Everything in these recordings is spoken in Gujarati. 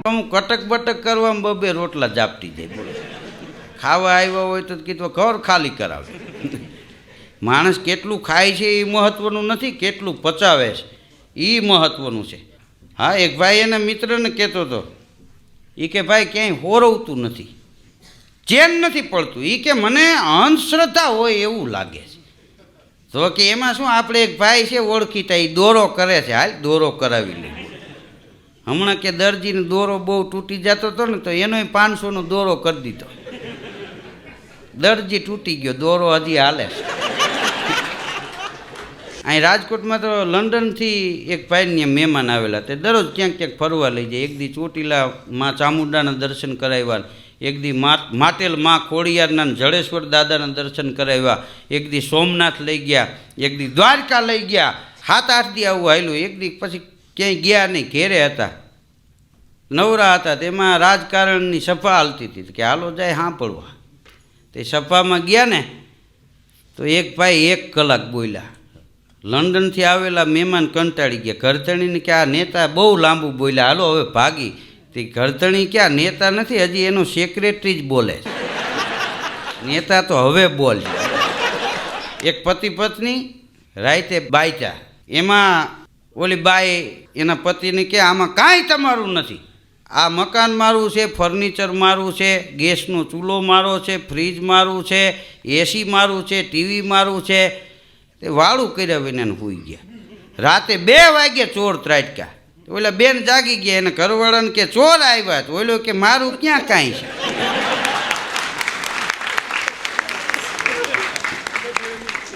અમુક કટક બટક કરવામાં બબે રોટલા જાપટી જાય. બોલો, ખાવા આવ્યા હોય તો કીધું ઘર ખાલી કરાવે. માણસ કેટલું ખાય છે એ મહત્વનું નથી, કેટલું પચાવે છે એ મહત્વનું છે. હા, એક ભાઈ એના મિત્રને કહેતો હતો, એ કે ભાઈ ક્યાંય હોરવતું નથી, ચેન નથી પડતું. એ કે મને અંધશ્રદ્ધા હોય એવું લાગે છે. તો કે એમાં શું, આપણે એક ભાઈ છે ઓળખીતા, એ દોરો કરે છે, હાલ દોરો કરાવી લે. હમણાં કે દરજીને દોરો બહુ તૂટી જતો હતો ને, તો એનો 500નો દોરો કરી દીધો. દરજી તૂટી ગયો, દોરો હજી હાલે છે. અહીં રાજકોટમાં તો લંડનથી એક ભાઈને મહેમાન આવેલા, તે દરરોજ ક્યાંક ક્યાંક ફરવા લઈ જાય. એક દી ચોટીલા માં ચામુંડાના દર્શન કરાવ્યા, એક દી માટેલ માં ખોડિયારના જડેશ્વર દાદાના દર્શન કરાવ્યા, એક દી સોમનાથ લઈ ગયા, એક દી દ્વારકા લઈ ગયા. 7-8 દી આવું હાલ્યું. એક દી પછી ક્યાંય ગયા નહીં, ઘેરે હતા, નવરા હતા. તેમાં રાજકારણની સભા હાલતી હતી કે હાલો જાય સાંભળવા. તે સભામાં ગયા ને તો એક ભાઈ 1 કલાક બોલ્યા. લંડનથી આવેલા મહેમાન કંટાળી ગયા. ઘરધણીને કે આ નેતા બહુ લાંબુ બોલ્યા, હાલો હવે ભાગી. તે ઘરધણી કે આ નેતા નથી, હજી એનો સેક્રેટરી જ બોલે છે, નેતા તો હવે બોલ. એક પતિ પત્ની રાતે બાયચા, એમાં ઓલી બાઈ એના પતિને કે આમાં કાંઈ તમારું નથી, આ મકાન મારું છે, ફર્નિચર મારું છે, ગેસનો ચૂલો મારો છે, ફ્રીજ મારું છે, એસી મારું છે, ટીવી મારું છે. તે વાળું કર્યા વિના સૂઈ ગયા. રાતે 2 વાગ્યે ચોર ત્રાટક્યા. ઓલા બેન જાગી ગયા, એને ઘરવાળાને કે ચોર આવ્યા. તો ઓલો કે મારું ક્યાં કાંઈ છે.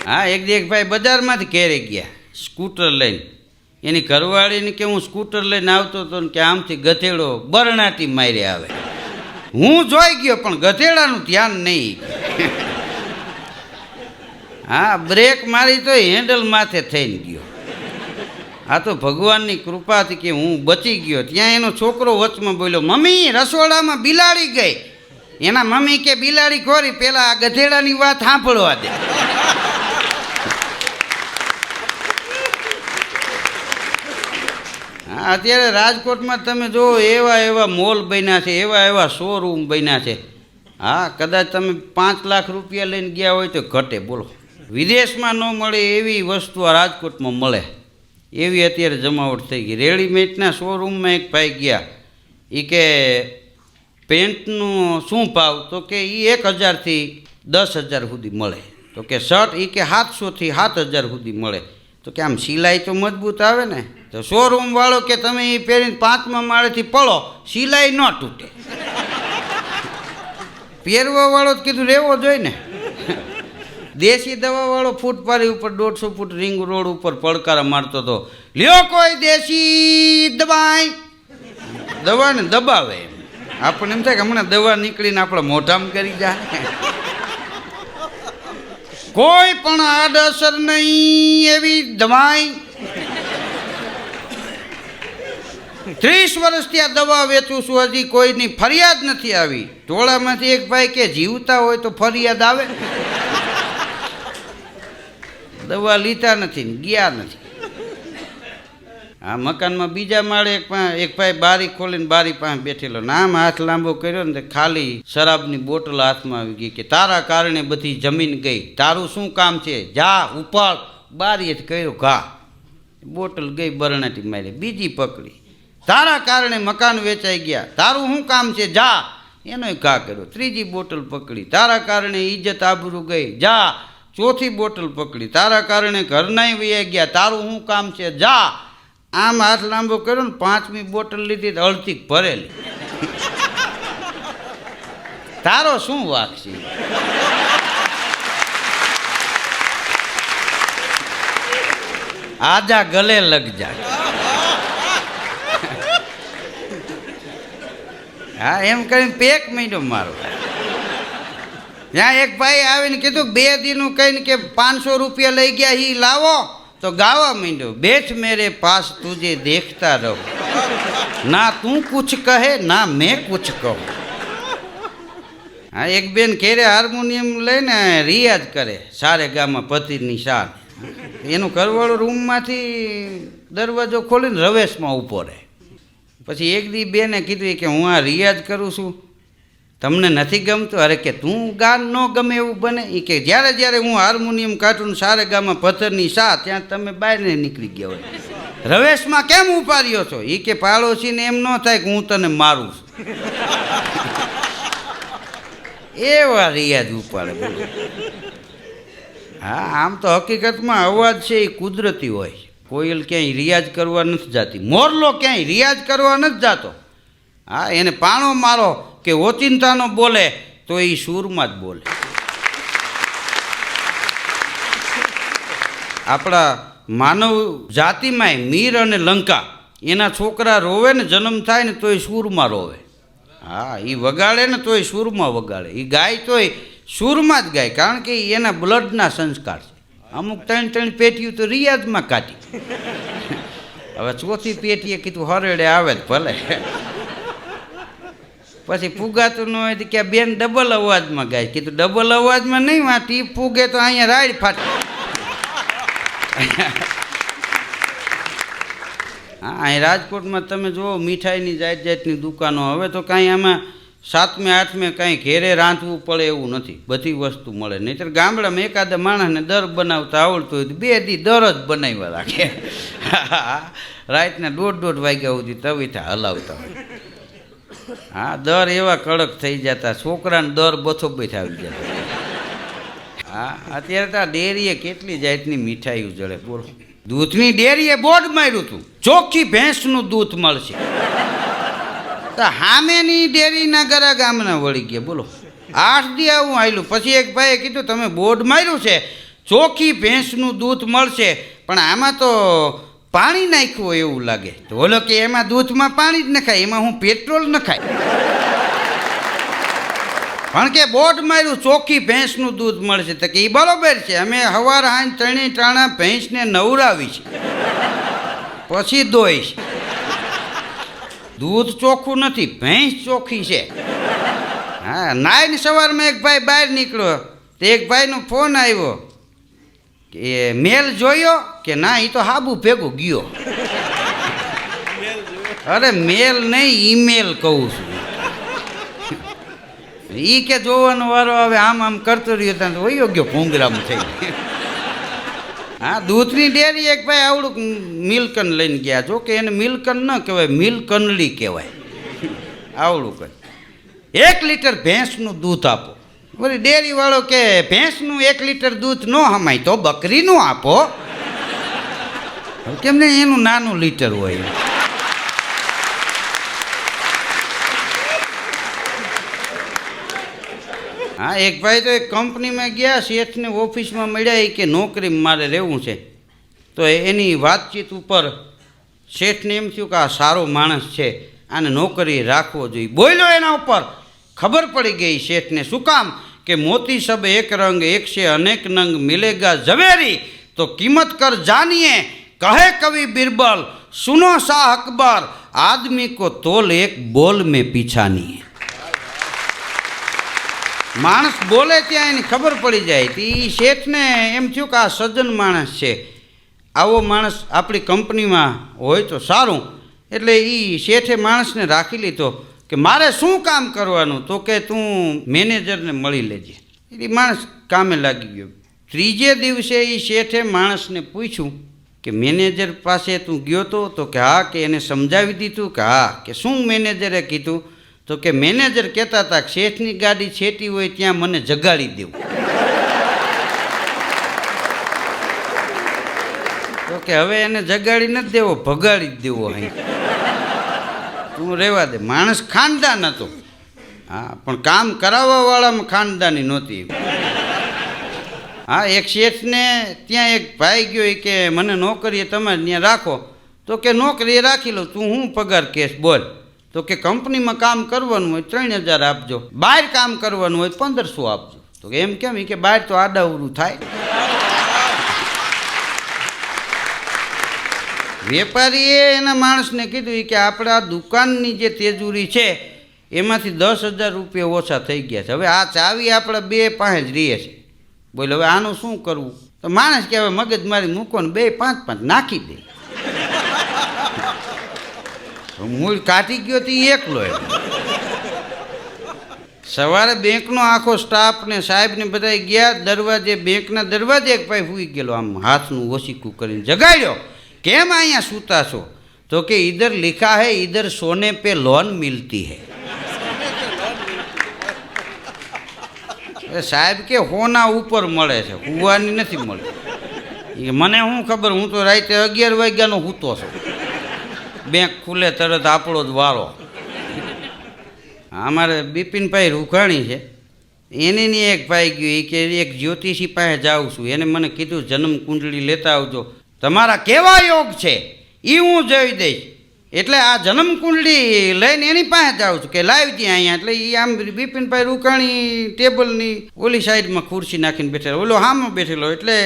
હા, એક ભાઈ બજારમાંથી ઘેરે ગયા સ્કૂટર લઈને. એની ઘરવાળીને કે હું સ્કૂટર લઈને આવતો હતો ને કે આમથી ગધેડો બરણાટી મારી આવે. હું જોઈ ગયો પણ ગધેડાનું ધ્યાન નહીં. હા, બ્રેક મારી તો હેન્ડલ માથે થઈને ગયો. આ તો ભગવાનની કૃપાથી કે હું બચી ગયો. ત્યાં એનો છોકરો વચમાં બોલ્યો, મમ્મી રસોડામાં બિલાડી ગઈ. એના મમ્મી કે બિલાડી ખોરી, પેલા આ ગધેડાની વાત સાંભળવા દે. હા, અત્યારે રાજકોટમાં તમે જો એવા મોલ બન્યા છે, એવા શોરૂમ બન્યા છે. હા, કદાચ તમે 5 લાખ રૂપિયા લઈને ગયા હોય તો ઘટે. બોલો, વિદેશમાં ન મળે એવી વસ્તુ આ રાજકોટમાં મળે, એવી અત્યારે જમાવટ થઈ ગઈ. રેડીમેડના શોરૂમમાં એક ભાઈ ગયા, એ કે પેન્ટનો શું ભાવ? તો કે એ 1000થી 10,000 સુધી મળે. તો કે શર્ટ એ કે 700થી 7,000 સુધી મળે. તો કે આમ સિલાઈ તો મજબૂત આવે ને. તો શોરૂમ વાળો કે તમે એ પહેરીને 5મા માળેથી પડો, સિલાઈ ન તૂટે. પહેરવા વાળો જ કીધું રહેવો જોઈએ ને. દેશી દવાવાળો ફૂટપારી ઉપર 150 ફૂટ રિંગ રોડ ઉપર પડકારા મારતો હતો, લ્યો કોઈ દેશી દવાઈ. દવાને દબાવે. આપણને એમ થાય કે હમણાં દવા નીકળીને આપણા મોઢામાં કરી જાય. કોઈ પણ આડઅસર નહીં એવી દવાઈ. 30 વર્ષથી આ દવા વેચું છું, હજી કોઈની ફરિયાદ નથી આવી. ટોળામાંથી એક ભાઈ કે જીવતા હોય તો ફરિયાદ આવે. દવા લીધા નથી ને ગયા નથી. આ મકાનમાં બીજા માળે એક ભાઈ બારી ખોલીને બારી પાસે બેઠેલો, નામ હાથ લાંબો કર્યો ને ખાલી શરાબની બોટલ હાથમાં આવી ગઈ. કે તારા કારણે બધી જમીન ગઈ, તારું શું કામ છે, જા ઉપાડ. બારીએથી કર્યો ઘા, બોટલ ગઈ બરણાટી મારી. બીજી પકડી, તારા કારણે મકાન વેચાઈ ગયા, તારું શું કામ છે, જા. એનો ઘા કર્યો. ત્રીજી બોટલ પકડી, તારા કારણે ઇજ્જત આબરૂ ગઈ, જા. ચોથી બોટલ પકડી, તારા કારણે ઘરનાય વયા ગયા, તારું શું કામ છે, જા. આમ હાથ લાંબો કર્યો ને 5મી બોટલ લીધી તો અડધી ભરેલી. તારો શું વાંક છે? આજા ગલે લગ જા. હા, એમ કરીને પેક મીંડો મારો. ત્યાં એક ભાઈ આવીને કીધું 2 દીનું કહીને કે 500 રૂપિયા લઈ ગયા, એ લાવો. તો ગાવા માંડ્યો, બેઠ મેરે પાસ તુજે દેખતા રહો, ના તું કુછ કહે ના મેં કુછ કહું. હા, એક બેન ઘેરે હાર્મોનિયમ લઈને રિયાઝ કરે, સારે ગામાં પતિની શાન. એનું ઘરવાળો રૂમમાંથી દરવાજો ખોલીને રવેશમાં ઊભો રહે. પછી એક દી બેને કીધું કે હું આ રિયાઝ કરું છું, તમને નથી ગમતું? અરે કે તું ગાન ન ગમે એવું બને? એ કે જ્યારે જ્યારે હું હાર્મોનિયમ કાઢું સારે ગામાં પથ્થરની સા ત્યાં તમે બહારને નીકળી ગયા હોય. રવેશમાં કેમ ઉપાડ્યો છો? એ કે પાડોશીને એમ ન થાય કે હું તને મારું છું. એવા રિયાઝ ઉપાડે. હા, આમ તો હકીકતમાં અવાજ છે એ કુદરતી હોય. કોયલ ક્યાંય રિયાઝ કરવા નથી જતી, મોરલો ક્યાંય રિયાઝ કરવા નથી જતો. હા, એને પાણો મારો કે ઓચિંતાનો બોલે તો એ સૂરમાં જ બોલે. આપણા માનવ જાતિમાંય મીર અને લંકા એના છોકરા રોવે ને જન્મ થાય ને તોય સૂરમાં રોવે. હા, એ વગાડે ને તોય સૂરમાં વગાડે. એ ગાય તોય સૂરમાં જ ગાય, કારણ કે એના બ્લડના સંસ્કાર છે. અમુક 3 પેટીઓ તો રિયાઝમાં કાઢી. હવે ચોથી પેટીએ કીધું હરેડે આવે જ ભલે. પછી ફૂગાતું ન હોય તો કે બેન ડબલ અવાજમાં ગાય. કીધું ડબલ અવાજમાં નહીં, માં ટીપ ફૂગે તો અહીંયા રાઈડ ફાટે. હા, અહીં રાજકોટમાં તમે જુઓ મીઠાઈની જાત જાતની દુકાનો. હવે તો કાંઈ આમાં 7મે 8મે કાંઈ ઘેરે રાંધવું પડે એવું નથી, બધી વસ્તુ મળે. નહીંતર ગામડામાં એકાદા માણસને દર બનાવતા આવડતું હોય તો 2 દી દર જ બનાવ્યા રાખે. રાતના 1:30 વાગ્યા સુધી તવીથા હલાવતા હોય. હા, દર એવા કડક થઈ જતા, છોકરાને દર બથો બેઠા આવી જતા. હા, અત્યારે તો આ ડેરીએ કેટલી જાતની મીઠાઈઓ જળે બોલો. દૂધની ડેરીએ બોર્ડ માર્યું હતું, ચોખ્ખી ભેંસનું દૂધ મળશે. તો હામેની ડેરીના ગરા ગામના વળી ગયા બોલો. 8 દી આવું આવેલું. પછી એક ભાઈએ કીધું તમે બોર્ડ માર્યું છે ચોખ્ખી ભેંસનું દૂધ મળશે, પણ આમાં તો પાણી નાખ્યું હોય એવું લાગે. તો બોલો કે એમાં દૂધમાં પાણી જ નખાય, એમાં હું પેટ્રોલ નખાય. પણ કે બોર્ડ માર્યું ચોખ્ખી ભેંસનું દૂધ મળશે. તો કે એ બરોબર છે, અમે સવાર સાંજ 3 ટાણા ભેંસને નવરાવી છે, પછી દોઈશ. દૂધ ચોખ્ખું નથી, ભેંસ ચોખ્ખી છે. હા, નાઈને સવારમાં એક ભાઈ બહાર નીકળ્યો તો એક ભાઈનો ફોન આવ્યો કે મેલ જોયો કે ના, એ તો હાબુ ભેગું ગયો. અરે મેલ નહીં, ઈમેલ કહું છું. એ કે જોવાનો વારો આવે આમ આમ કરતો રહ્યો ત્યાં તો વયો ગયો ભૂંગરામાં થઈ. હા, દૂધની ડેરી એક ભાઈ આવડું મિલ્કન લઈને ગયા. જો કે એને મિલ્કન ન કહેવાય, મિલ્કનલી કહેવાય. આવડું કંઈ 1 લીટર ભેંસનું દૂધ આપો. વળી ડેરીવાળો કે ભેંસનું 1 લીટર દૂધ ન હમાય તો બકરીનું આપો. કેમ ને એનું નાનું લીટર હોય. હા, એક ભાઈ તો એક કંપનીમાં ગયા, શેઠને ઓફિસમાં મળ્યા કે નોકરીમાં મારે રહેવું છે. તો એની વાતચીત ઉપર શેઠને એમ થયું કે આ સારો માણસ છે, આને નોકરી રાખવો જોઈએ. બોલ્યો એના ઉપર, ખબર પડી ગઈ શેઠને. શું કામ? કે મોતી સબ એક રંગ એક સે અનેક નંગ મિલેગા ઝવેરી તો કિંમત કર જાનિए કહે કવિ બિરબલ સુનો શાહ અકબર આદમી को तोल एक बोल में पीछा नहीं. માણસ બોલે ત્યાં એની ખબર પડી જાય. તો એ શેઠને એમ થયું કે આ સજ્જન માણસ છે, આવો માણસ આપણી કંપનીમાં હોય તો સારું. એટલે એ શેઠે માણસને રાખી લીધો કે મારે શું કામ કરવાનું? તો કે તું મેનેજરને મળી લેજે. એટલે માણસ કામે લાગી ગયો. 3જે દિવસે એ શેઠે માણસને પૂછ્યું કે મેનેજર પાસે તું ગયો તો કે હા. કે એને સમજાવી દીધું કે હા. કે શું મેનેજરે કીધું? તો કે મેનેજર કહેતા હતા કે શેઠની ગાડી છેટી હોય ત્યાં મને જગાડી દેવું. તો કે હવે એને જગાડી નથી દેવો, ભગાડી જ દેવો. અહીં તું રહેવા દે. માણસ ખાનદાન હતો. હા, પણ કામ કરાવવાવાળામાં ખાનદાની નહોતી. હા, એક શેઠને ત્યાં એક ભાઈ ગયો કે મને નોકરીએ તમારે ત્યાં રાખો. તો કે નોકરીએ રાખી લો, તું હું પગાર કેસ બોલ? તો કે કંપનીમાં કામ કરવાનું હોય 3000 આપજો, બહાર કામ કરવાનું હોય 1500 આપજો. તો એમ કેમ? કે બહાર તો આડાવડું થાય. વેપારીએ એના માણસને કીધું કે આપણા દુકાનની જે તેજુરી છે એમાંથી 10,000 રૂપિયા ઓછા થઈ ગયા છે. હવે આ ચાવી આપણા 2 પાસે જ રહે છે. બોલો હવે આનું શું કરવું? તો માણસ કે હવે મગજ મારી મૂકો ને 2 5 નાખી દે. મૂળ કાઢી ગયો તે એકલો એમ. સવારે બેંકનો આખો સ્ટાફ ને સાહેબ ને બધા ગયા દરવાજે, બેંકના દરવાજે એક ભાઈ સૂઈ ગયેલો, આમ હાથનું ઓસીકું કરીને જગાડ્યો. કેમ અહીંયા સૂતા છો? તો કે ઇધર લિખા હૈ ઇધર સોને પે લોન મિલતી હૈ. સાહેબ કે હોના ઉપર મળે છે, હુવાની નથી મળતી. મને શું ખબર, હું તો રાતે 11 વાગ્યાનો સૂતો છું. બેંક ખુલે તરત આપણો જ વારો. અમારે બિપિનભાઈ રૂઘાણી છે, એની એક ભાઈ ગયું, એ કે એક જ્યોતિષી પાસે જાઉં છું, એને મને કીધું જન્મ કુંડળી લેતા આવજો, તમારા કેવા યોગ છે એ હું જોઈ દઈશ. એટલે આ જન્મ કુંડળી લઈને એની પાસે જાઉં છું કે લાવી ત્યાં અહીંયા. એટલે એ આમ બિપિનભાઈ રૂઘાણી ટેબલની ઓલી સાઈડમાં ખુરશી નાખીને બેઠેલો, ઓલો હામાં બેઠેલો. એટલે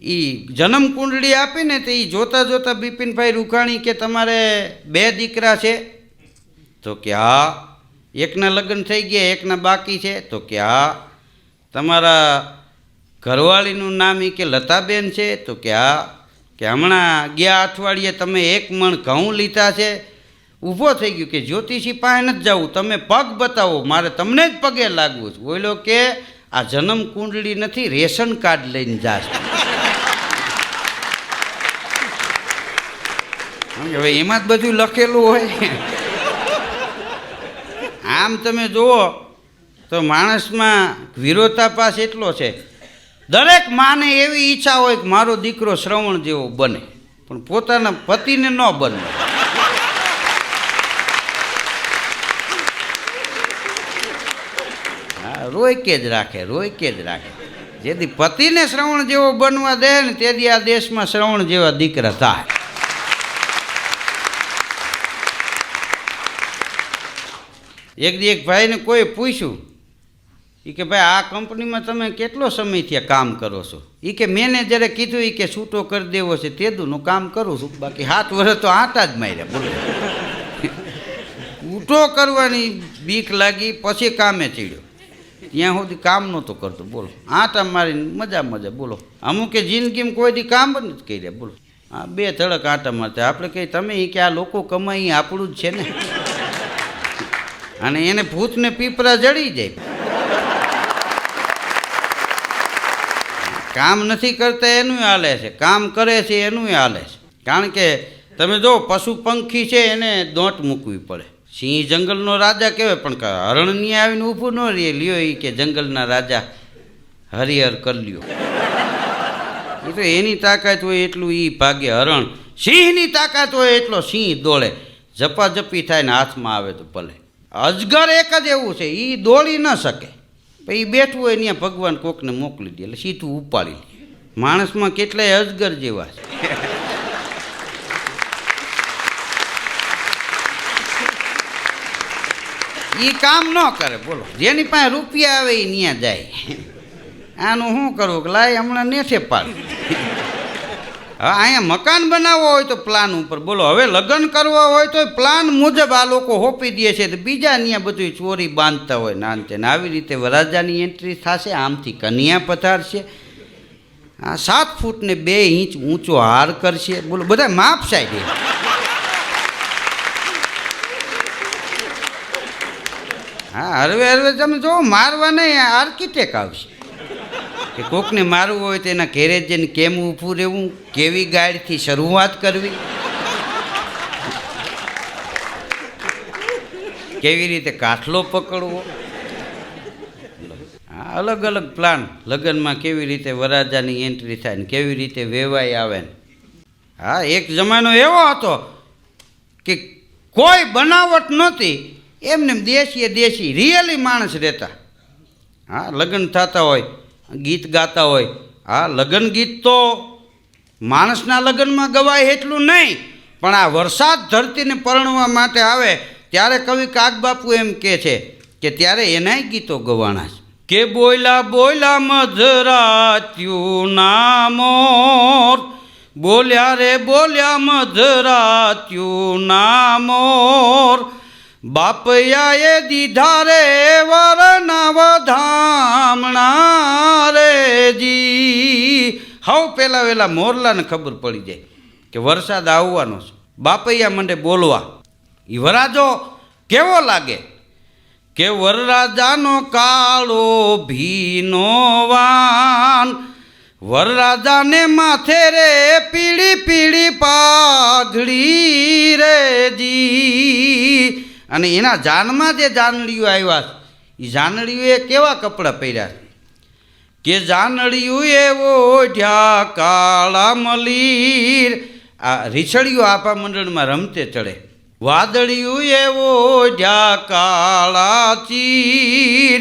એ જન્મ કુંડળી આપીને તો એ જોતા જોતા બિપિનભાઈ રૂઘાણી કે તમારે 2 દીકરા છે? તો કે હા. એકના લગ્ન થઈ ગયા, એકના બાકી છે? તો કે હા. તમારા ઘરવાળીનું નામ એ કે લતાબેન છે? તો કે હા. કે હમણાં ગયા અઠવાડિયે તમે 1 મણ ઘઉં લીધા છે? ઊભો થઈ ગયો કે જ્યોતિષી પાસે નથી જવું, તમે પગ બતાવો, મારે તમને જ પગે લાગવું છે. બોલો કે આ જન્મ કુંડળી નથી, રેશન કાર્ડ લઈને જાશ. હવે એમાં જ બધું લખેલું હોય. આમ તમે જુઓ તો માણસમાં વિરોધાભાસ એટલો છે. દરેક માને એવી ઈચ્છા હોય કે મારો દીકરો શ્રવણ જેવો બને, પણ પોતાના પતિને ન બને. હા, રોયકે જ રાખે, રોયકે જ રાખે. જેથી પતિને શ્રવણ જેવો બનવા દે ને તેથી આ દેશમાં શ્રવણ જેવા દીકરા થાય. એક ભાઈને કોઈ પૂછ્યું, એ કે ભાઈ આ કંપનીમાં તમે કેટલો સમયથી કામ કરો છો? એ કે મેનેજરે કીધું એ કે છૂટો કરી દેવો છે તેદુનું કામ કરું છું, બાકી 7 વર્ષ તો આટા જ માર્યા. બોલો, છૂટો કરવાની બીક લાગી, પછી કામે ચડ્યો. ત્યાં સુધી કામ નહોતો કરતો. બોલો, આટા મારીને મજા મજા. બોલો, અમુકે જિંદગીમાં કોઈ દી કામ જ નથી કર્યા. બોલો, હા 2 ધડક આટા મારતા. આપણે કહીએ તમે એ કે આ લોકો કમાઈ આપણું જ છે ને. અને એને ભૂતને પીપરા જડી જાય. કામ નથી કરતા એનું હાલે છે, કામ કરે છે એનું હાલે છે. કારણ કે તમે જો પશુ પંખી છે એને દોટ મૂકવી પડે. સિંહ જંગલનો રાજા કહેવાય, પણ હરણની આવીને ઊભું ન રહે. લ્યો એ કે જંગલના રાજા હરિહર કરી લ્યો. એ તો એની તાકાત હોય એટલું એ ભાગે હરણ. સિંહની તાકાત હોય એટલો સિંહ દોડે. ઝપાઝપી થાય ને હાથમાં આવે તો ભલે. અજગર એક જ એવું છે, એ દોડી ન શકે. પછી બેઠું હોય ત્યાં ભગવાન કોકને મોકલી દે એટલે સીધું ઉપાડી લે. માણસમાં કેટલાય અજગર જેવા છે. એ કામ ન કરે. બોલો, જેની પાસે રૂપિયા આવે એ ત્યાં જાય. આનું શું કરવું કે લાય હમણાં નેઠે પાડ. હા, અહીંયા મકાન બનાવવો હોય તો પ્લાન ઉપર. બોલો, હવે લગ્ન કરવા હોય તો પ્લાન મુજબ આ લોકો હોપી દે છે. તો બીજા ત્યાં બધું ચોરી બાંધતા હોય નાનતે. ને આવી રીતે વરરાજાની એન્ટ્રી થશે, આમથી કન્યા પધારશે, આ 7 ફૂટ ને 2 ઇંચ ઊંચો હાર કરશે. બોલો, બધા માપ સાઈડ. હા, હરવે તમે જો મારવા નહીં, આર્કિટેક્ટ આવશે કે કોકને મારવું હોય તો એના ઘેરે જઈને કેમ ઊભું રહેવું, કેવી ગાડીથી શરૂઆત કરવી, કેવી રીતે કાઠલો પકડવો. હા, અલગ અલગ પ્લાન. લગ્નમાં કેવી રીતે વરરાજાની એન્ટ્રી થાય ને કેવી રીતે વેવાઈ આવે ને. હા, એક જમાનો એવો હતો કે કોઈ બનાવટ નહોતી, એમને દેશી રિયલી માણસ રહેતા. હા, લગ્ન થતા હોય, ગીત ગાતા હોય. હા, લગ્ન ગીત તો માણસના લગ્નમાં ગવાય એટલું નહીં, પણ આ વરસાદ ધરતીને પરણવા માટે આવે ત્યારે કવિ કાગબાપુ એમ કહે છે કે ત્યારે એનાય ગીતો ગવાણા છે કે બોયલા બોયલા મધરાત્યું નામોર, બોલ્યા રે બોલ્યા મધરાત્યું નામોર, બાપયાએ દીધા રે વરના વધામણા રે જી. હવે પહેલાં વહેલા મોરલાને ખબર પડી જાય કે વરસાદ આવવાનો છે. બાપૈયા મંડે બોલવા, એ વરાજો કેવો લાગે કે વરરાજાનો કાળો ભીનો વાન, વરરાજાને માથે રે પીળી પીળી પાઘડી રે જી, અને એના જાનમાં જે જાનડીઓ આવ્યા એ જાનડીઓએ કેવા કપડાં પહેર્યા કે જાનડીયું એવો ઓઢ્યા કાળા મલીર, આ રીછડીઓ આપા મંડળમાં રમતે ચડે, વાદળિયું એવો ઓઢ્યા કાળા ચીર,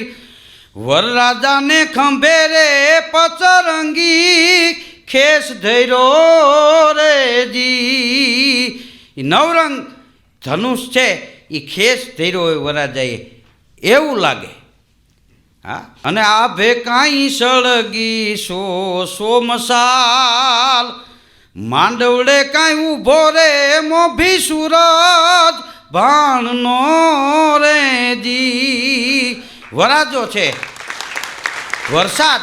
વરરાજાને ખંભે રે પચરંગી ખેસ ધૈરો રે જી, એ નવરંગ ધનુષ છે એ ખેસ ધૈરો હોય વરરાજાએ એવું લાગે. હા, અને આભે કાંઈ સળગી સો મસાલ, માંડવડે કાંઈ ઊભો રે મોભી સૂરજ ભાણનો રે જી. વરાજો છે વરસાદ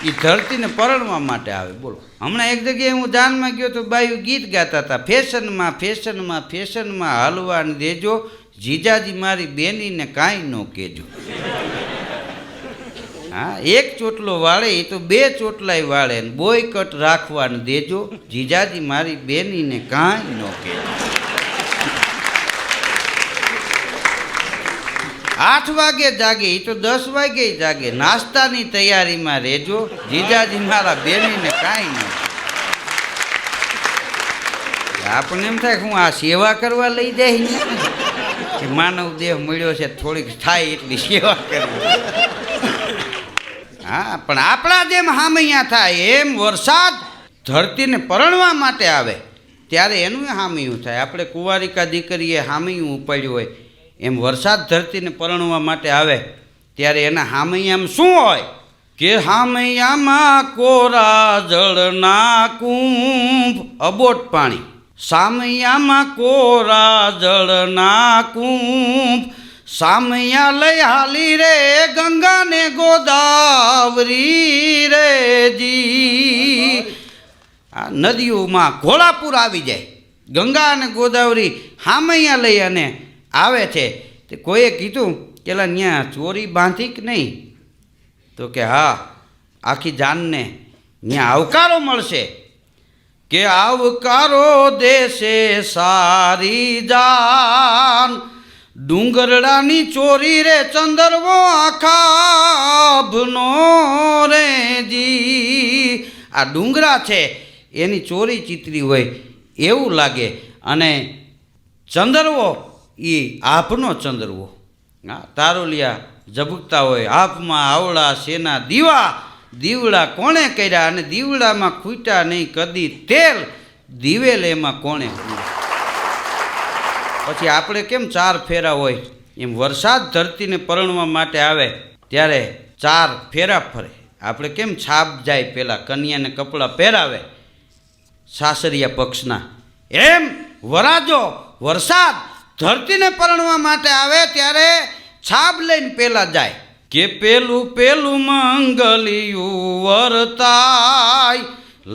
એ ધરતીને પરણવા માટે આવે. બોલો, હમણાં એક જગ્યાએ હું જાનમાં ગયો તો બાયું ગીત ગાતા હતા, ફેશનમાં ફેશનમાં ફેશનમાં હલવાને દેજો, જીજાજી મારી બેનીને કાંઈ ન કહેજો. હા, એક ચોટલો વાળે એ તો બે ચોટલાય વાળે, બોયકટ રાખવાને દેજો, જીજાજી મારી બેનીને કાંઈ ન કહેજો. 8 વાગે જાગે એ તો 10 વાગે જાગે, નાસ્તાની તૈયારીમાં રહેજો, જીજાજી મારા બેનીને કાંઈ ન. આપણને એમ થાય કે હું આ સેવા કરવા લઈ જાય કે માનવ દેહ મળ્યો છે થોડીક થાય એટલી સેવા કરવી. હા, પણ આપણા જેમ હામૈયા થાય એમ વરસાદ ધરતીને પરણવા માટે આવે ત્યારે એનું હામૈયું થાય. આપણે કુંવારિકા દીકરીએ હામૈયું ઉપાડ્યું હોય એમ વરસાદ ધરતીને પરણવા માટે આવે ત્યારે એના હામૈયામાં શું હોય કે હામૈયામાં કોરા જળના કુંભ અબોટ પાણી, સામૈયામાં કોરા જળના કુંભ, સામૈયા લઈ હાલી રે ગંગાને ગોદાવરી રે જી. આ નદીઓમાં ઘોડાપુર આવી જાય, ગંગા અને ગોદાવરી હામૈયા લઈ અને આવે છે. તે કોઈએ કીધું કે ત્યાં ચોરી બાંધી કે નહીં, તો કે હા, આખી જાનને ત્યાં આવકારો મળશે કે આવકારો દેશે સારી જાન, ડુંગરડાની ચોરી રે ચંદરવો આખાભનો રે જી. આ ડુંગરા છે એની ચોરી ચિતરી હોય એવું લાગે, અને ચંદરવો એ આભનો ચંદરવો. હા, તારોલિયા ઝબકતા હોય, આભમાં આવડા શેના દીવા, દીવડા કોણે કર્યા, અને દીવડામાં ખૂટ્યા નહીં કદી તેલ, દિવેલ એમાં કોણે. પછી આપણે કેમ 4 ફેરા હોય એમ વરસાદ ધરતીને પરણવા માટે આવે ત્યારે 4 ફેરા ફરે. આપણે કેમ છાપ જાય, પહેલાં કન્યાને કપડાં પહેરાવે સાસરિયા પક્ષના, એમ વરાજો વરસાદ ધરતીને પરણવા માટે આવે ત્યારે છાપ લઈને પહેલાં જાય કે પેલું પેલું મંગલિયું વરતાય,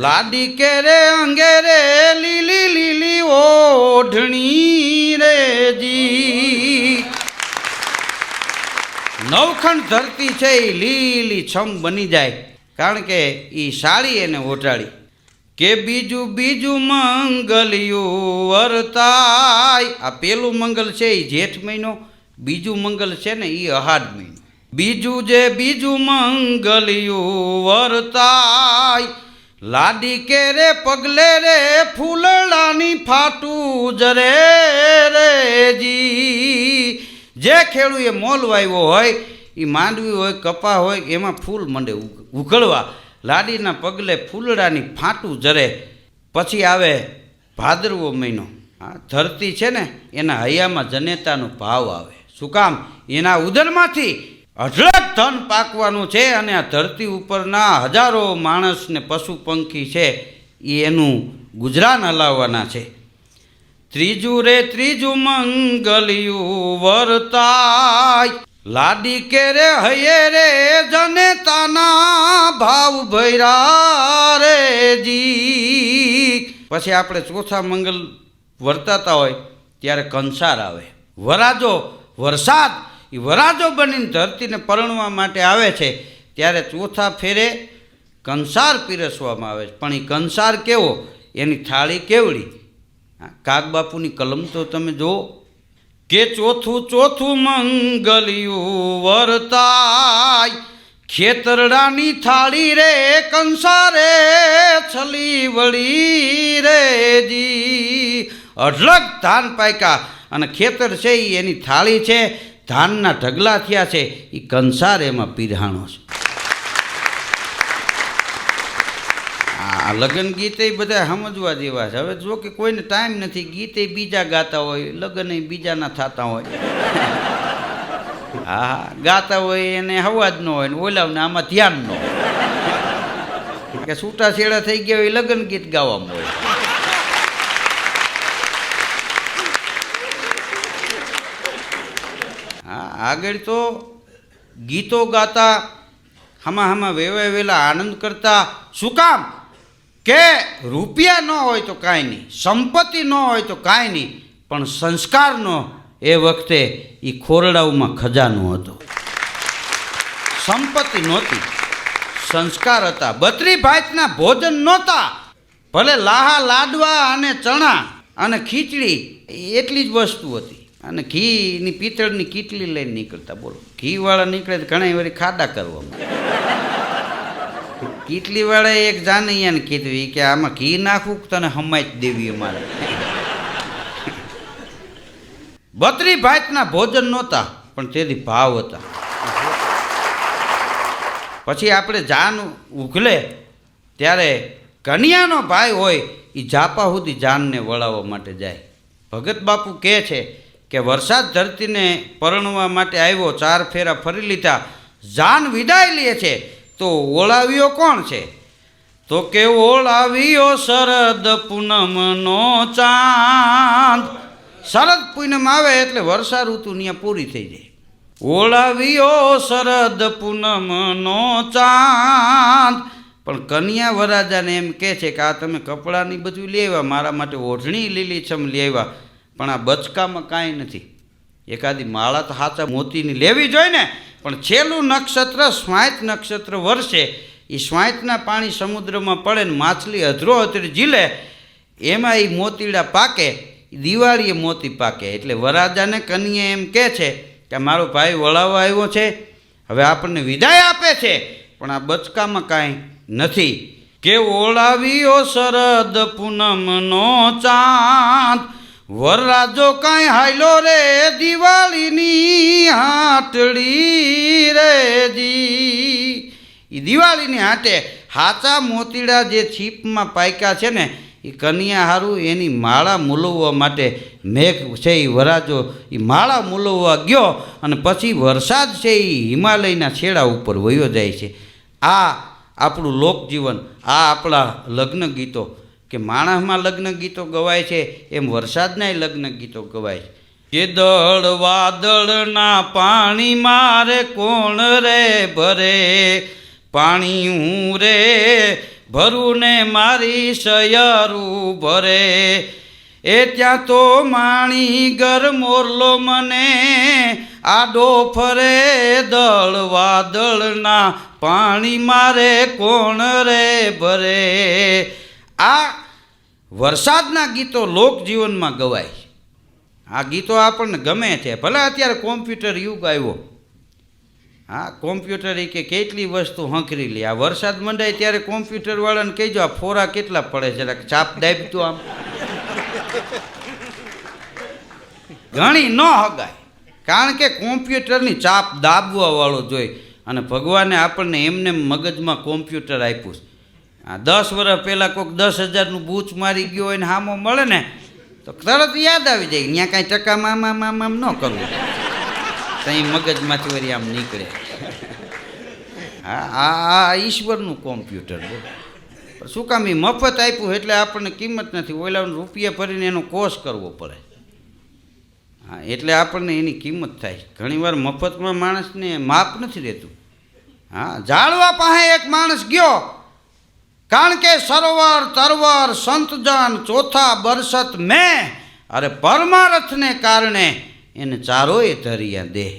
લાડી કે રે અંગે રે લીલી લીલી ઓઢણી રે જી. નવખંડ ધરતી છે એ લીલી છમ બની જાય, કારણ કે એ સાડી એને ઓઢાડી. કે બીજું બીજું મંગલિયું વરતાય, આ પેલું મંગલ છે એ જેઠ મહિનો, બીજું મંગલ છે ને એ અહાડ મહિનો. બીજું જે બીજું મંગલિયું વરતાય, લાડી કે રે પગલે રે ફૂલડાની ફાટું જરે રે જી. જે ખેડૂએ મોલ વાવ્યો હોય એ માંડવી હોય કપા હોય એમાં ફૂલ મંડે ઉઘડવા, લાડીના પગલે ફૂલડાની ફાટું જરે. પછી આવે ભાદરવો મહિનો. હા, ધરતી છે ને એના હૈયામાં જનેતાનો ભાવ આવે. શું કામ? એના ઉદરમાંથી અઢળક ધન પાકવાનું છે, અને આ ધરતી ઉપરના હજારો માણસ ને પશુ પંખી છે એ એનું ગુજરાન હલાવવાના છે. ત્રીજું રે ત્રીજું મંગલિયું વરતાય, લાડી કે રે હૈયે રે જનેતાના ભાવ ભૈરા રે જી. પછી આપણે ચોથા મંગલ વર્તાતા હોય ત્યારે કંસાર આવે. વરાજો વરસાદ એ વરાજો બનીને ધરતીને પરણવા માટે આવે છે ત્યારે ચોથા ફેરે કંસાર પીરસવામાં આવે છે. પણ એ કંસાર કેવો, એની થાળી કેવડી. કાગબાપુની કલમ તો તમે જુઓ કે ચોથું ચોથું મંગલિયું વરતાય, ખેતરડાની થાળી રે કંસારે છલી વળી રે જી. અઢળક ધાન પાક્યા અને ખેતર છે એ એની થાળી છે, ધાનના ઢગલા થયા છે, એ કંસાર એમાં પીરહાણો છે. આ લગ્ન ગીતે બધા સમજવા જેવા છે. હવે જો કે કોઈને ટાઈમ નથી, ગીતે બીજા ગાતા હોય, લગ્ન બીજાના થતા હોય. હા, ગાતા હોય એને અવાજ ન હોય ને ઓલાવને આમાં ધ્યાન ન હોય કે છૂટા છેડા થઈ ગયા હોય લગ્ન ગીત ગાવામાં હોય. હા, આગળ તો ગીતો ગાતા, હામાં વેવાય વેલા આનંદ કરતા. શું કામ? કે રૂપિયા ન હોય તો કાંઈ નહીં, સંપત્તિ ન હોય તો કાંઈ નહીં, પણ સંસ્કારનો એ વખતે એ ખોરડાઓમાં ખજાનો હતો. સંપત્તિ નહોતી, સંસ્કાર હતા. 32 ભાતના ભોજન નહોતા, ભલે લાહા લાડવા અને ચણા અને ખીચડી એટલી જ વસ્તુ હતી. અને ઘીની પિત્તળની કીટલી લઈને નીકળતા. બોલો, ઘીવાળા નીકળે તો ઘણા વળી ખાડા કરવામાં. કીટલીવાળાએ એક જાનૈયાને કીધું કે આમાં ઘી નાખવું તને હમાય જ દેવી અમારે. 32 ભાતના ભોજન નહોતા, પણ તેથી ભાવ હતા. પછી આપણે જાન ઉઘલે ત્યારે કન્યાનો ભાઈ હોય એ જાપા સુધી જાનને વળાવવા માટે જાય. ભગત બાપુ કહે છે કે વરસાદ ધરતીને પરણવા માટે આવ્યો, 4 ફેરા ફરી લીધા, જાન વિદાય લે છે તો ઓળાવ્યો કોણ છે? તો કે ઓળાવ્યો શરદ પૂનમનો ચાંદ. શરદ પૂનમ આવે એટલે વર્ષા ઋતુ ત્યાં પૂરી થઈ જાય. ઓળાવ્યો શરદ પૂનમનો ચાંદ. પણ કન્યા વરાજાને એમ કહે છે કે આ તમે કપડાની બધું લઈ આવ્યા, મારા માટે ઓઢણી લીલીછમ લઈ આવ્યા, પણ આ બચકામાં કાંઈ નથી. એકાદી માળા તો સાચા મોતીની લેવી જોઈએ ને. પણ છેલ્લું નક્ષત્ર સ્વાંત નક્ષત્ર વર્ષે, એ સ્વાંતના પાણી સમુદ્રમાં પડે ને માછલી અધરો અધરી ઝીલે, એમાં એ મોતીડા પાકે, દિવાળીએ મોતી પાકે. એટલે વરાજાને કન્યા એમ કહે છે કે મારો ભાઈ વળાવવા આવ્યો છે, હવે આપણને વિદાય આપે છે, પણ આ બચકામાં કાંઈ નથી. કે ઓળાવ્યો શરદ પૂનમનો ચાંદ, વરરાજો કાંઈ હાયલો રે દિવાળીની હાટડી રે જી. એ દિવાળીની હાટે હાચા મોતીડા જે છીપમાં પાક્યા છે ને, એ કન્યા હારું એની માળા મૂલવવા માટે મેઘ છે એ વરાજો એ માળા મૂલવવા ગયો, અને પછી વરસાદ છે એ હિમાલયના છેડા ઉપર વયો જાય છે. આ આપણું લોકજીવન, આ આપણા લગ્ન ગીતો. કે માણસમાં લગ્ન ગીતો ગવાય છે એમ વરસાદના લગ્ન ગીતો ગવાય છે. કે દળ વાદળના પાણી મારે કોણ રે ભરે, પાણી હું રે ભરું ને મારી સયરું ભરે. એ ત્યાં તો માણી ગર મોરલો મને આડો ફરે, દળ વાદળના પાણી મારે કોણ રે ભરે. આ વરસાદના ગીતો લોકજીવનમાં ગવાય. આ ગીતો આપણને ગમે છે. ભલે અત્યારે કોમ્પ્યુટર યુગ આવ્યો, હા કોમ્પ્યુટર એ કે કેટલી વસ્તુ હંકરી લે. આ વરસાદ મંડાય ત્યારે કોમ્પ્યુટરવાળાને કહેજો આ ફોરા કેટલા પડે છે, ચાપ દાબતું આમ ઘણી ન હગાય. કારણ કે કોમ્પ્યુટરની ચાપ દાબવાવાળો જોઈ. અને ભગવાને આપણને એમને મગજમાં કોમ્પ્યુટર આપ્યું છે. 10 વર્ષ પહેલાં કોઈક 10,000નું બૂચ મારી ગયો હોય ને હામો મળે ને તો તરત યાદ આવી જાય, ત્યાં કાંઈ ટકા મામ ન કરવું, ત્યાં મગજમાંથી વળી આમ નીકળે. આ ઈશ્વરનું કોમ્પ્યુટર. શું કામ એ મફત આપ્યું એટલે આપણને કિંમત નથી. ઓલાને રૂપિયા ભરીને એનો કોર્સ કરવો પડે. હા, એટલે આપણને એની કિંમત થાય. ઘણીવાર મફતમાં માણસને માપ નથી રહેતું. હા, જાળવા પાસે એક માણસ ગયો, કારણ કે સરોવર તરવર સંતજન ચોથા બરસત મેં, અરે પરમારથને કારણે એને ચારોય ધરિયા દેહ.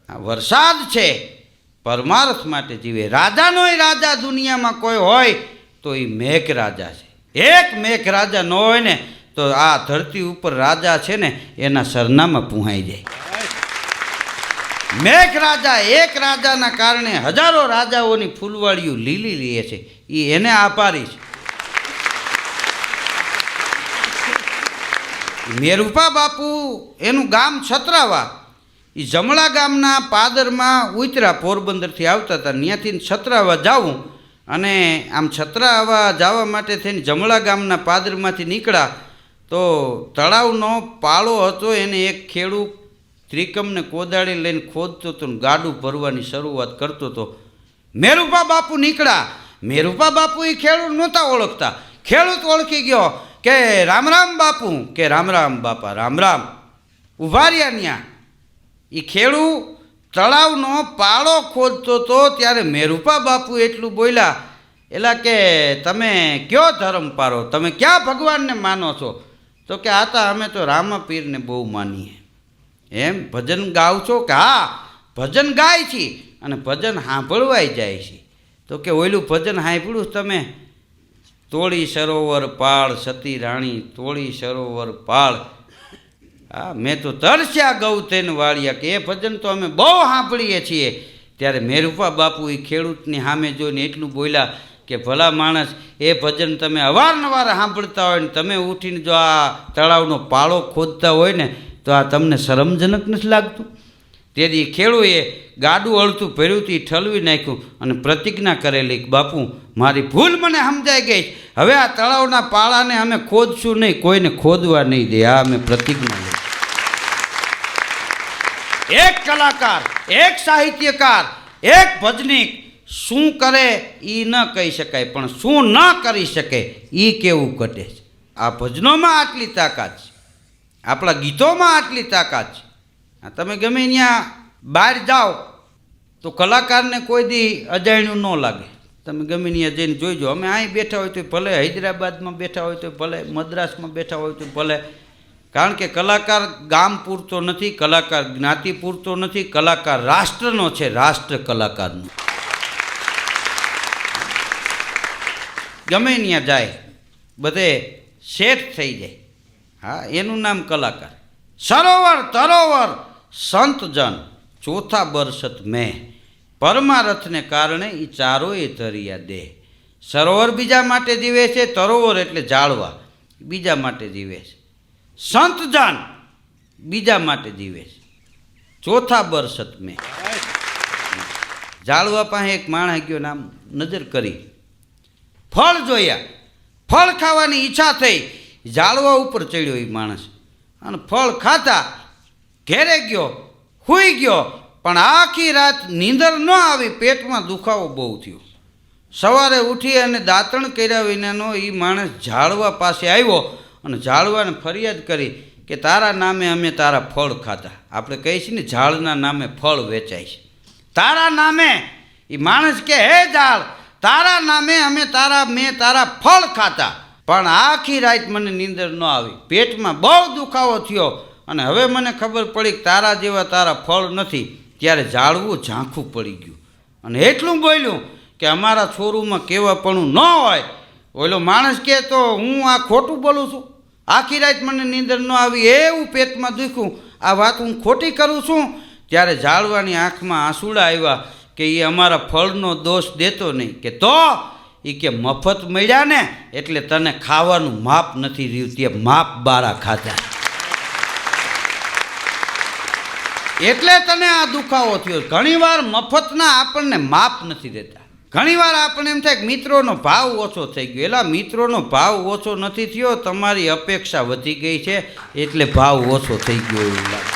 આ વરસાદ છે, પરમાર્થ માટે જીવે. રાજાનોય રાજા દુનિયામાં કોઈ હોય તો એ મેઘ રાજા છે. એક મેઘ રાજા ન હોય ને તો આ ધરતી ઉપર રાજા છે ને એના સરનામાં પૂહાઈ જાય. મેઘ રાજા એક રાજાના કારણે હજારો રાજાઓની ફૂલવાળીઓ લીલી લે છે. એ એને આભારી છે. મેરુપા બાપુ એનું ગામ છત્રાવા, એ જમણા ગામના પાદરમાં ઉતરા, પોરબંદરથી આવતા હતા. ત્યાંથી છત્રાવા જાવું અને આમ છત્રાવા જવા માટે થઈને જમણા ગામના પાદરમાંથી નીકળ્યા તો તળાવનો પાળો હતો, એને એક ખેડૂત ત્રિકમને કોદાળી લઈને ખોદતો હતો ને ગાડું ભરવાની શરૂઆત કરતો હતો. મેરુપા બાપુ નીકળ્યા. મેરુપા બાપુ એ ખેડૂત નહોતા ઓળખતા. ખેડૂત ઓળખી ગયો કે રામ રામ બાપુ, કે રામ રામ બાપા, રામ રામ. ઉભા રહ્યા ત્યાં. એ ખેડૂત તળાવનો પાળો ખોદતો હતો ત્યારે મેરુપા બાપુ એટલું બોલ્યા, એલા કે તમે કયો ધર્મ પારો, તમે ક્યાં ભગવાનને માનો છો? તો કે આતા અમે તો રામાપીરને બહુ માનીએ. એમ ભજન ગાવ છો? કે હા, ભજન ગાય છે અને ભજન સાંભળવાય જાય છે. તો કે ઓયલું ભજન સાંભળ્યું તમે? તોળી સરોવર પાળ સતી રાણી, તોળી સરોવર પાળ. હા, મેં તો તરસ્યા ગૌ તેને વાળ્યા. કે એ ભજન તો અમે બહુ સાંભળીએ છીએ. ત્યારે મેરુપા બાપુ એ ખેડૂતની સામે જોઈને એટલું બોલ્યા કે ભલા માણસ, એ ભજન તમે અવારનવાર સાંભળતા હોય ને તમે ઉઠીને જો આ તળાવનો પાળો ખોદતા હોય ને તો આ તમને શરમજનક નથી લાગતું? તેથી ખેડૂએ ગાડું અળતું ભર્યું હતું, ઠલવી નાખ્યું અને પ્રતિજ્ઞા કરેલી કે બાપુ મારી ભૂલ મને સમજાઈ ગઈ, હવે આ તળાવના પાળાને અમે ખોદશું નહીં, કોઈને ખોદવા નહીં દે. આ અમે પ્રતિજ્ઞા લઈ. એક કલાકાર, એક સાહિત્યકાર, એક ભજનીક શું કરે એ ન કહી શકાય, પણ શું ન કરી શકે એ કેવું ઘટે છે. આ ભજનોમાં આટલી તાકાત છે, આપણા ગીતોમાં આટલી તાકાત છે. તમે ગમે ત્યાં બહાર જાઓ તો કલાકારને કોઈ દી અજાણ્યું ન લાગે. તમે ગમે ત્યાં જઈને જોઈજો. અમે અહીં બેઠા હોય તો ભલે, હૈદરાબાદમાં બેઠા હોય તો ભલે, મદ્રાસમાં બેઠા હોય તો ભલે. કારણ કે કલાકાર ગામ પૂરતો નથી, કલાકાર જ્ઞાતિ પૂરતો નથી, કલાકાર રાષ્ટ્રનો છે, રાષ્ટ્ર કલાકારનો. ગમે ત્યાં જાય બધે શેઠ થઈ જાય. હા, એનું નામ કલાકાર. સરોવર તરોવર સંતજન, ચોથા બરસત મેં, પરમારથને કારણે એ ચારોય ધરિયા દેહ. સરોવર બીજા માટે જીવે છે, તરોવર એટલે જાળવા, બીજા માટે જીવે છે. સંતજન બીજા માટે જીવે છે. ચોથા બરસત મેં. જાળવા પાસે એક માણસ ગયો, નામ નજર કરી, ફળ જોયા, ફળ ખાવાની ઈચ્છા થઈ, જાળવા ઉપર ચડ્યો એ માણસ અને ફળ ખાતા ઘેરે ગયો, સૂઈ ગયો. પણ આખી રાત નીંદર ન આવી, પેટમાં દુખાવો બહુ થયો. સવારે ઉઠી અને દાંતણ કર્યા વિનાનો એ માણસ ઝાડવા પાસે આવ્યો અને ઝાડવાને ફરિયાદ કરી કે તારા નામે અમે તારા ફળ ખાતા. આપણે કહીએ છીએ ને ઝાડના નામે ફળ વેચાય છે. તારા નામે એ માણસ કે હે ઝાડ, તારા નામે મેં તારા ફળ ખાતા, પણ આખી રાત મને નીંદર ન આવી, પેટમાં બહુ દુખાવો થયો અને હવે મને ખબર પડી કે તારા જેવા તારા ફળ નથી. ત્યારે ઝાડવું ઝાંખું પડી ગયું અને એટલું બોલ્યું કે અમારા છોરુમાં કેવાપણું ન હોય. ઓલો માણસ કહે તો હું આ ખોટું બોલું છું? આખી રાત મને નીંદર ન આવી, એવું પેટમાં દુખ્યું, આ વાત હું ખોટી કરું છું? ત્યારે ઝાડવાની આંખમાં આંસુડા આવ્યા કે એ અમારા ફળનો દોષ દેતો નહીં. કે તો એ કે મફત મળ્યા ને એટલે તને ખાવાનું માપ નથી રહ્યું, તે માપ બારા ખાધા એટલે તને આ દુખાવો થયો. ઘણીવાર મફતના આપણને માપ નથી દેતા. ઘણીવાર આપણને એમ થાય કે મિત્રોનો ભાવ ઓછો થઈ ગયો. એલા મિત્રોનો ભાવ ઓછો નથી થયો, તમારી અપેક્ષા વધી ગઈ છે એટલે ભાવ ઓછો થઈ ગયો એવું લાગે.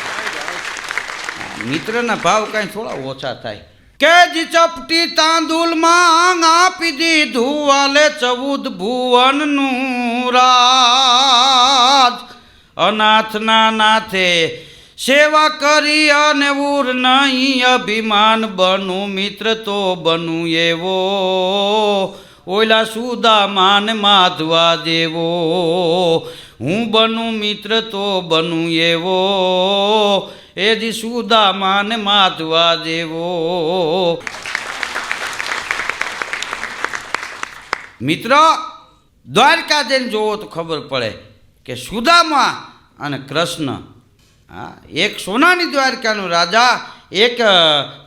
મિત્રના ભાવ કાંઈ થોડા ઓછા થાય. કે જી ચપટી તાંદુલમાં આપી દીધું વાલે 14 ભુવનનું રાજ, અનાથના નાથે સેવા કરી અને ઉર નહીં અભિમાન બનું, મિત્ર તો બનું એવો ઓલા સુદામાન માધવા દેવો, હું બનું મિત્ર તો બનું એવો એ જ સુદામાને માતવા જેવો. મિત્રો, દ્વારકા જઈને જોવો તો ખબર પડે કે સુદામા અને કૃષ્ણ, એક સોનાની દ્વારકાનો રાજા, એક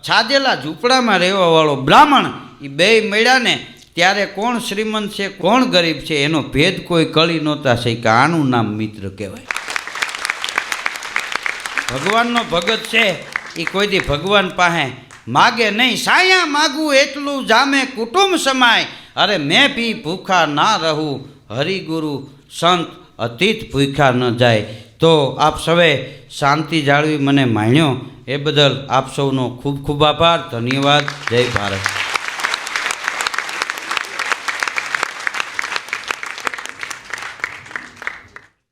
છાજેલા ઝૂંપડામાં રહેવાવાળો બ્રાહ્મણ, એ બેય મળ્યા ને ત્યારે કોણ શ્રીમંત છે કોણ ગરીબ છે એનો ભેદ કોઈ કળી નહોતા શક્યા. કે આનું નામ મિત્ર કહેવાય. ભગવાનનો ભગત છે એ કોઈથી ભગવાન પાસે માગે નહીં. સાયા માગું એટલું જામે કુટુંબ સમાય, અરે મેં બી ભૂખા ના રહું, હરિગુરુ સંત અતીત ભૂખા ન જાય. તો આપ સૌએ શાંતિ જાળવી મને માણ્યો એ બદલ આપ સૌનો ખૂબ ખૂબ આભાર. ધન્યવાદ. જય ભારત.